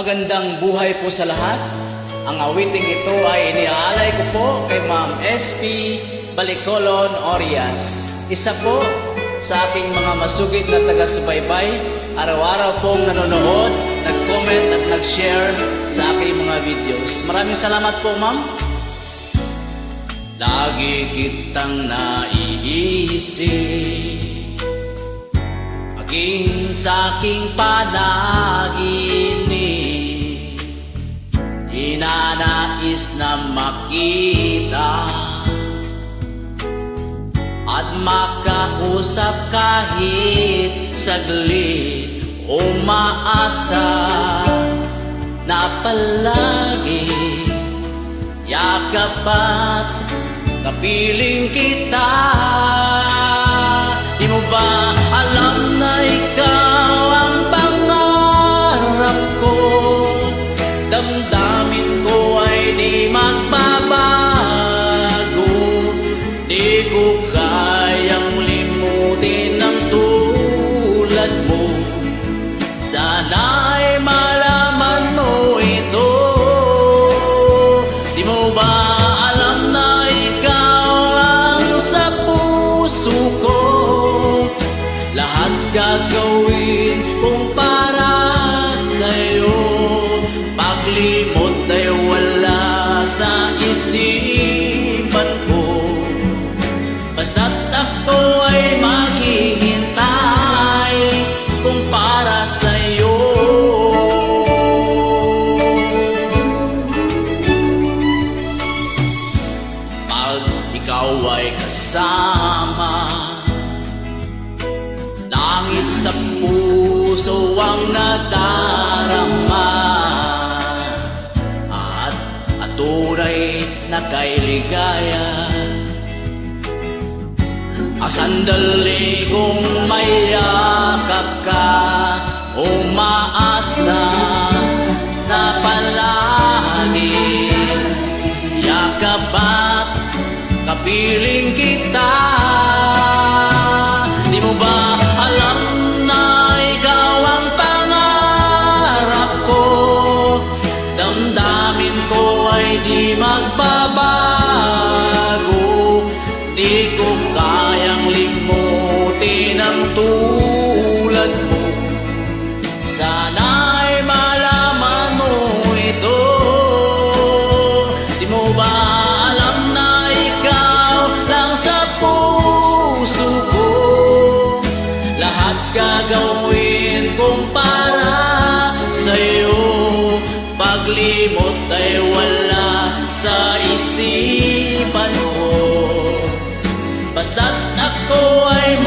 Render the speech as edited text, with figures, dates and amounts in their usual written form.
Magandang buhay po sa lahat. Ang awiting ito ay iniaalay ko po kay Ma'am SP Balicolon Orias. Isa po sa aking mga masugid na taga-subaybay, araw-araw pong nanonood, nag-comment at nag-share sa aking mga videos. Maraming salamat po, Ma'am. Lagi kitang naiisip, maging sa aking panaginip, inanais na makita at makausap kahit saglit. Umaasa na palagi yakap at kapiling kita. Di mo ba alam na ikaw ang pangarap ko? Damdamin ko ay di magbabago. Di ko kayang limutin ang tulad mo. Sana'y malaman mo ito. Di mo ba alam na ikaw lang sa puso ko? Lahat gagawin kung para sa'yo. Paglimot ay wala sa isipan ko. Basta't ako ay maghihintay kung para sa'yo. Pag ikaw ay kasama, langit sa puso ang nadarama, at tunay na kay ligaya. Sandali kong mayakap ka, umaasa na palagi yakap at kapiling kita. Di mo ba alam na ikaw ang pangarap ko? Damdamin ko ay di magbabago. Di ko kayang limutin ang tulad mo. Sana'y malaman mo ito. Di mo ba alam na ikaw lang sa puso ko? Lahat gagawin kung para sa'yo. Paglimot ay wala sa isipan ko. Basta't ako ay